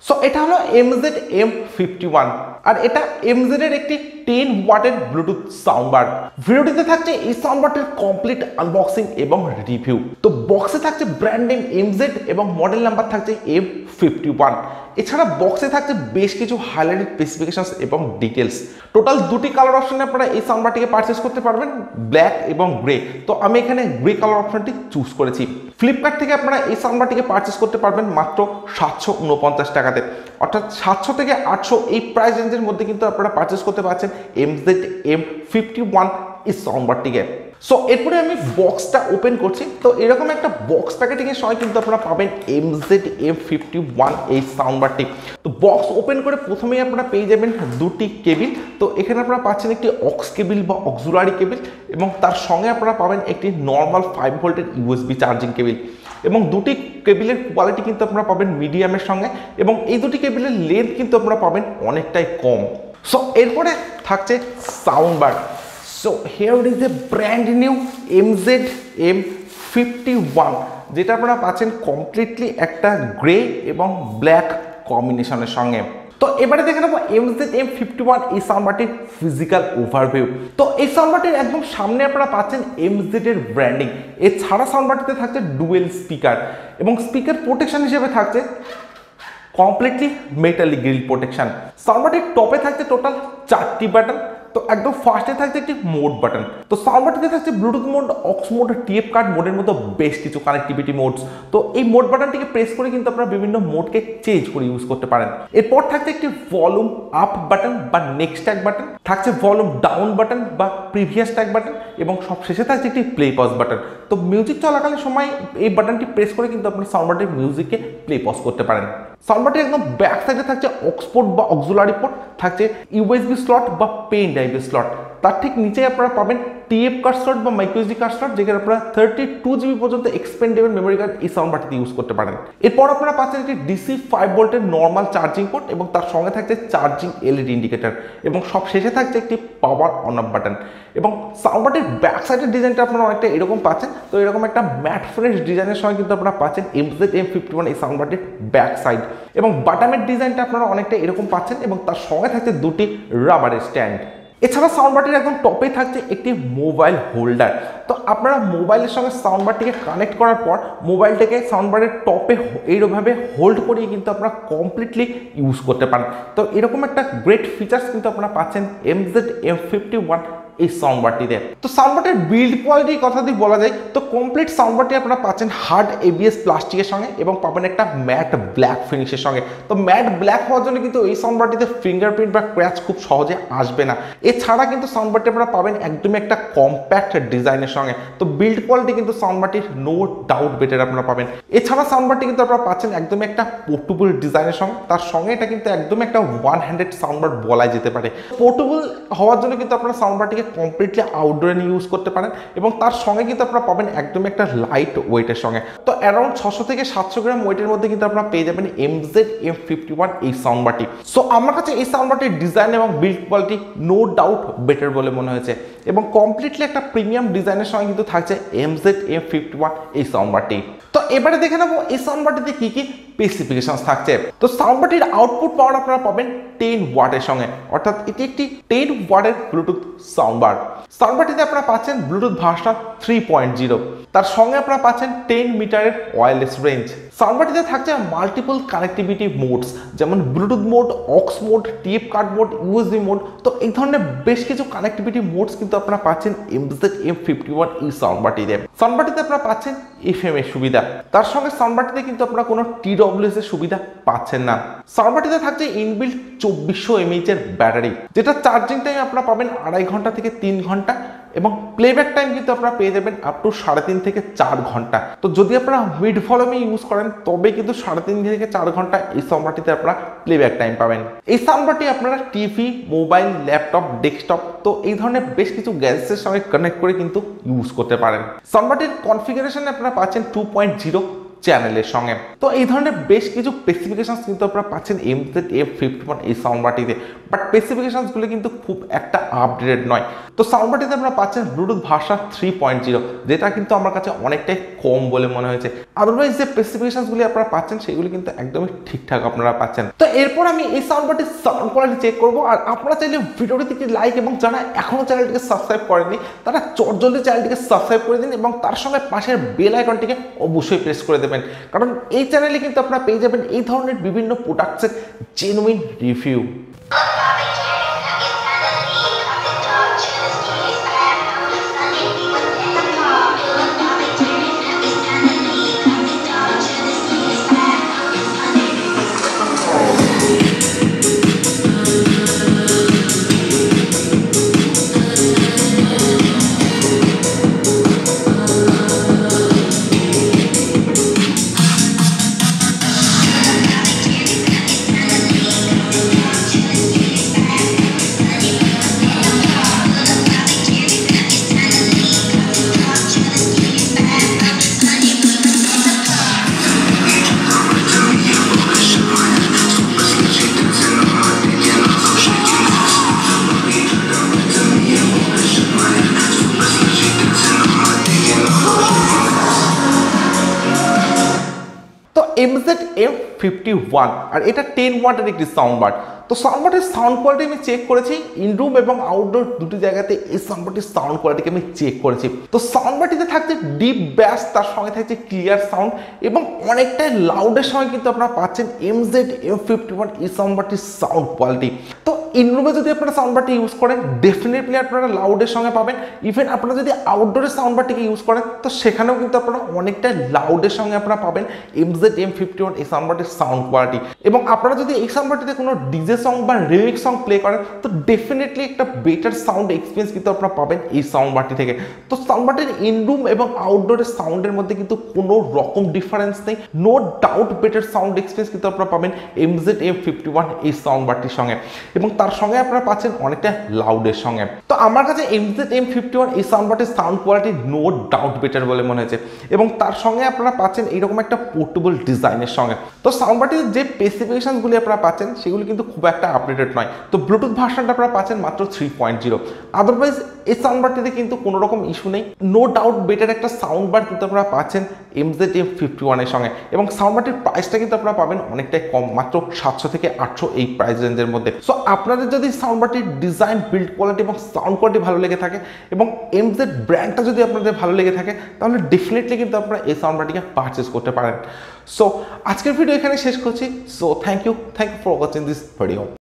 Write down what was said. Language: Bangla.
সো এটা হলো MZ M51 আর এটা MZ এর একটি 10 ওয়াটের ব্লুটুথ সাউন্ডবার। ভিডিওটিতে থাকছে এই সাউন্ডবারটির কমপ্লিট আনবক্সিং এবং রিভিউ। তো বক্সে থাকছে ব্র্যান্ড নেম MZ এবং মডেল নাম্বার থাকছে M51। এছাড়া বক্সে থাকছে বেশ কিছু হাইলাইটেড স্পেসিফিকেশনস এবং ডিটেলস। টোটাল দুটি কালার অপশনে আপনারা এই সাউন্ডবারটিকে পারচেজ করতে পারবেন, ব্ল্যাক এবং গ্রে। তো আমি এখানে গ্রে কালার অপশনটি চুজ করেছি। ফ্লিপকার্ট থেকে আপনারা এই সাউন্ডবারটিকে পারচেজ করতে পারবেন মাত্র 749 টাকাতে, অর্থাৎ 700 থেকে 800 এই প্রাইস রেঞ্জের মধ্যে কিন্তু আপনারা পারচেজ করতে পারছেন MZ M51 এই সাউন্ডবারটিকে। সো এরপরে আমি বক্সটা ওপেন করছি। তো এরকম একটা বক্স প্যাকেটিং এর সময় কিন্তু আপনারা পাবেন MZ M51 এই সাউন্ডবারটি। তো বক্স ওপেন করে প্রথমেই আপনারা পেয়ে যাবেন দুটি কেবিল। তো এখানে আপনারা পাচ্ছেন একটি অক্স কেবিল বা অক্সিলারি কেবিল এবং তার সঙ্গে আপনারা পাবেন একটি নর্মাল 5 ভোল্টের USB চার্জিং কেবিল। এবং দুটি কেবিলের কোয়ালিটি কিন্তু আপনারা পাবেন মিডিয়ামের সঙ্গে এবং এই দুটি কেবিলের লেন্থ কিন্তু আপনারা পাবেন অনেকটাই কম। সো এরপরে থাকছে soundbar. So here is a brand new MZ M51 যেটা আপনারা পাচ্ছেন কমপ্লিটলি একটা গ্রে এবং ব্ল্যাক কম্বিনেশনের সঙ্গে। তো এবারে দেখে নেবো MZ M51 এই সাউন্ডবারটির ফিজিক্যাল ওভারভিউ। তো এই সাউন্ডবারটির একদম সামনে আপনারা পাচ্ছেন MZ এর ব্র্যান্ডিং। এছাড়া সাউন্ডবারটিতে থাকছে ডুয়েল স্পিকার এবং স্পিকার প্রোটেকশন হিসেবে থাকছে কমপ্লিটলি মেটালিক গ্রিল প্রোটেকশন। সাউন্ডবারটির টপে থাকছে টোটাল 4টি বাটন। তো একদম ফার্স্টে থাকছে একটি মোড বাটন। তো সাউন্ডবারটিতে থাকছে bluetooth mode, aux mode, TF card মোডের মতো বেশ কিছু কানেক্টিভিটি মোডস। তো এই মোড বাটনটিকে প্রেস করে কিন্তু আপনারা বিভিন্ন মোডকে চেঞ্জ করে ইউজ করতে পারেন। এরপর থাকছে একটি ভলিউম আপ বাটন বা নেক্সট ট্যাগ বাটন, থাকছে ভলিউম ডাউন বাটন বা প্রিভিয়াস ট্যাগ বাটন এবং সবশেষে থাকছে একটি প্লে পজ বাটন। তো মিউজিক চলাকালীন সময় এই বাটনটি প্রেস করে কিন্তু আপনার সাউন্ডবারটির মিউজিককে প্লে পজ করতে পারেন। সাউন্ডবারটির একদম ব্যাক সাইডে থাকছে অক্স পোর্ট বা অক্সিলারি পোর্ট, থাকছে USB স্লট বা পেন ড্রাইভ স্লট। তার ঠিক নিচে আপনারা পাবেন টিএফ কার্ড স্লট বা মাইক্রোএসডি কার্ড স্লট, যেখানে আপনারা 32 GB পর্যন্ত এক্সপেন্ডেবল মেমোরি কার্ড এই সাউন্ডবারটিতে ইউজ করতে পারেন। এরপর আপনারা পাচ্ছেন একটি DC 5 ভোল্টের নর্মাল চার্জিং পোর্ট এবং তার সঙ্গে থাকছে চার্জিং LED ইন্ডিকেটর এবং সব শেষে থাকছে একটি পাওয়ার অন অফ বাটন। এবং সাউন্ডবারটির ব্যাক সাইডের ডিজাইনটা আপনারা অনেকটা এরকম পাচ্ছেন। তো এরকম একটা ম্যাট ফিনিশ ডিজাইনের সঙ্গে কিন্তু আপনারা পাচ্ছেন MZ M51 এই সাউন্ডবারটির ব্যাক সাইড এবং বাটামের ডিজাইনটা আপনারা অনেকটা এরকম পাচ্ছেন এবং তার সঙ্গে থাকছে দুটি রাবারের স্ট্যান্ড। এছাড়া সাউন্ডবারটির একদম টপে থাকছে একটি মোবাইল হোল্ডার। তো আপনারা মোবাইলের সঙ্গে সাউন্ডবারটিকে কানেক্ট করার পর মোবাইলটাকে সাউন্ডবারের টপে এইভাবে হোল্ড করিয়ে কিন্তু আপনারা কমপ্লিটলি ইউজ করতে পারেন। তো এরকম একটা গ্রেট ফিচার্স কিন্তু আপনারা পাচ্ছেন MZ M51 এই সাউন্ডবারটিতে। তো সাউন্ডবারটির বিল্ড কোয়ালিটির কথা যদি বলা যায় তো কমপ্লিট সাউন্ডবারটি আপনারা পাচ্ছেন হার্ড ABS প্লাস্টিকের সঙ্গে এবং পাবেন একটা ম্যাট ব্ল্যাক ফিনিশের সঙ্গে। তো ম্যাট ব্ল্যাক হওয়ার জন্য কিন্তু এই সাউন্ডবারটিতে ফিঙ্গারপ্রিন্ট বা ক্র্যাচ খুব সহজে আসবে না। এছাড়া কিন্তু সাউন্ডবারটি আপনারা পাবেন একদমই একটা কম্প্যাক্ট ডিজাইনের সঙ্গে। তো বিল্ড কোয়ালিটি কিন্তু সাউন্ডবারটির নো ডাউট বেটার আপনারা পাবেন। এছাড়া সাউন্ডবারটি কিন্তু আপনারা পাচ্ছেন একদমই একটা পোর্টেবল ডিজাইনের সঙ্গে। তার সঙ্গে এটা কিন্তু একদমই একটা ওয়ান হ্যান্ডেড সাউন্ডবার বলা যেতে পারে। পোর্টেবল হওয়ার জন্য কিন্তু আপনারা সাউন্ডবারটিকে কমপ্লিটলি আউটডোরে নিয়ে ইউজ করতে পারেন এবং তার সঙ্গে কিন্তু আপনারা পাবেন একদমই একটা লাইট ওয়েটের সঙ্গে। তো অ্যারাউন্ড 600 থেকে 700 গ্রাম ওয়েটের মধ্যে কিন্তু আপনারা পেয়ে যাবেন MZ M51 এই সাউন্ডবারটি। সো আমার কাছে এই সাউন্ডবারটির ডিজাইন এবং build quality no doubt better বলে মনে হয়েছে এবং কমপ্লিটলি একটা প্রিমিয়াম ডিজাইনের সঙ্গে কিন্তু থাকছে MZ M51 এই সাউন্ডবারটি। তো এবারে দেখে নেবো এই সাউন্ডবারটিতে কি কি স্পেসিফিকেশনস থাকছে। তো সাউন্ডবারটির আউটপুট পাওয়ার আপনারা পাবেন 10 ওয়াটের সঙ্গে, অর্থাৎ এটি একটি 10 ওয়াটের ব্লুটুথ সাউন্ডবার। সাউন্ডবারটিতে আপনারা পাচ্ছেন ব্লুটুথ ভার্সন 3.0, তার সঙ্গে আপনারা পাচ্ছেন 10 মিটারের ওয়্যারলেস রেঞ্জ। সাউন্ডবারটিতে থাকছে মাল্টিপল কানেক্টিভিটি মোডস, যেমন Bluetooth mode, aux mode, TF card mode, USB mode. তো এই ধরনের বেশ কিছু কানেক্টিভিটি মোডস কিন্তু আপনারা পাচ্ছেন MZ M51 এই সাউন্ডবারটিতে। সাউন্ডবারটিতে আপনারা পাচ্ছেন FM এর সুবিধা, তার সঙ্গে সাউন্ডবারটিতে কিন্তু আপনারা কোনো TWS এর সুবিধা পাচ্ছেন না। সাউন্ডবারটিতে থাকছে ইনবিল্ট 2400 mAh এর ব্যাটারি, যেটা চার্জিং টাইম আপনারা পাবেন 2.5 ঘন্টা থেকে 3 ঘন্টা এবং প্লেব্যাক টাইম কিন্তু আপনারা পেয়ে যাবেন আপ টু 3.5 থেকে 4 ঘন্টা। তো যদি আপনারা মিড ভলিউমে ইউজ করেন তবে কিন্তু 3.5 থেকে 4 ঘন্টা এই সাউন্ডবারটিতে আপনারা প্লেব্যাক টাইম পাবেন। এই সাউন্ডবারটি আপনারা টিভি, মোবাইল, ল্যাপটপ, ডেস্কটপ তো এই ধরনের বেশ কিছু গ্যাজেটসের সঙ্গে কানেক্ট করে কিন্তু ইউজ করতে পারেন। সাউন্ডবারটির কনফিগারেশনে আপনারা পাচ্ছেন 2.0 চ্যানেলের সঙ্গে। তো এই ধরনের বেশ কিছু স্পেসিফিকেশনস কিন্তু আপনারা পাচ্ছেন MZ-M51 এই সাউন্ডবারটিতে, বাট স্পেসিফিকেশনসগুলো কিন্তু খুব একটা আপডেটেড নয়। তো সাউন্ডবারটিতে আপনারা পাচ্ছেন ব্লুটুথ ভার্সন 3.0, যেটা কিন্তু আমার কাছে অনেকটাই কম বলে মনে হয়েছে। আদারওয়াইজ যে স্পেসিফিকেশনসগুলি আপনারা পাচ্ছেন সেগুলি কিন্তু একদমই ঠিকঠাক আপনারা পাচ্ছেন। তো এরপর আমি এই সাউন্ডবারটির সাউন্ড কোয়ালিটি চেক করবো, আর আপনারা চাইলে ভিডিওটিকে লাইক এবং যারা এখনো চ্যানেলটিকে সাবস্ক্রাইব করেননি তারা জলদি চ্যানেলটিকে সাবস্ক্রাইব করে দিন এবং তার সঙ্গে পাশের বেল আইকনটিকে অবশ্যই প্রেস করে দেবেন, কারণ এই চ্যানেলে কিন্তু আপনারা পেয়ে যাবেন এই ধরনের বিভিন্ন প্রোডাক্টসের জেনুইন রিভিউ। MZ-M51 আর এটা 10 ওয়াটের একটি সাউন্ডবার। তো সাউন্ডবারের সাউন্ড কোয়ালিটি আমি চেক করেছি ইনরুম এবং আউটডোর দুটি জায়গাতে এই সাউন্ডবারটির সাউন্ড কোয়ালিটিকে আমি চেক করেছি। তো সাউন্ডবারটিতে থাকছে ডিপ ব্যাস, তার সঙ্গে থাকছে ক্লিয়ার সাউন্ড এবং অনেকটাই লাউডের সঙ্গে কিন্তু আপনারা পাচ্ছেন MZ-M51 এই সাউন্ডবারটির সাউন্ড কোয়ালিটি। তো ইনরুমে যদি আপনারা সাউন্ডবারটি ইউজ করেন ডেফিনেটলি আপনারা লাউডের সঙ্গে পাবেন। ইভেন আপনারা যদি আউটডোরের সাউন্ডবারটিকে ইউজ করেন তো সেখানেও কিন্তু আপনারা অনেকটাই লাউডের সঙ্গে আপনারা পাবেন MZ-M51 এই সাউন্ডবারটির সাউন্ড কোয়ালিটি। এবং আপনারা যদি এই সাউন্ডবারটিতে কোনো ডিজে সং বা রিমিক্স সং প্লে করেন তো ডেফিনেটলি একটা বেটার সাউন্ড এক্সপিরিয়েন্স কিন্তু আপনারা পাবেন এই সাউন্ডবারটি থেকে। তো সাউন্ডবারটির ইনরুম এবং আউটডোরের সাউন্ডের মধ্যে কিন্তু কোনো রকম ডিফারেন্স নেই, no doubt better sound experience কিন্তু আপনারা পাবেন MZ-M51 এই সাউন্ডবারটির সঙ্গে, এবং তার সঙ্গে আপনারা পাচ্ছেন অনেকটা লাউডের সঙ্গে। তো আমার কাছে MZ-M51 এই সাউন্ডবারটির sound quality no doubt better বলে মনে হয়েছে, এবং তার সঙ্গে আপনারা পাচ্ছেন এইরকম একটা পোর্টেবল ডিজাইনের সঙ্গে। তো সাউন্ডবারটির যে স্পেসিফিকেশনসগুলি আপনারা পাচ্ছেন সেগুলি কিন্তু খুব একটা আপডেটেড নয়। তো ব্লুটুথ ভার্সনটা আপনারা পাচ্ছেন মাত্র 3.0। আদারওয়াইজ এই সাউন্ডবারটিতে কিন্তু কোনো রকম ইস্যু নেই, নো ডাউট বেটার একটা সাউন্ডবার কিন্তু আপনারা পাচ্ছেন MZ-M51 এর সঙ্গে, এবং সাউন্ডবারটির প্রাইসটা কিন্তু আপনারা পাবেন অনেকটাই কম, মাত্র 700 থেকে 800 এই প্রাইস রেঞ্জের মধ্যে। সো আপনাদের যদি সাউন্ডবারটির ডিজাইন, বিল্ড কোয়ালিটি এবং সাউন্ড কোয়ালিটি ভালো লেগে থাকে এবং MZ ব্র্যান্ডটা যদি আপনাদের ভালো লেগে থাকে তাহলে ডেফিনেটলি কিন্তু আপনারা এই সাউন্ডবারটিকে পারচেস করতে পারেন। সো আজকের ভিডিও এখানে শেষ করছি। So thank you for watching this video.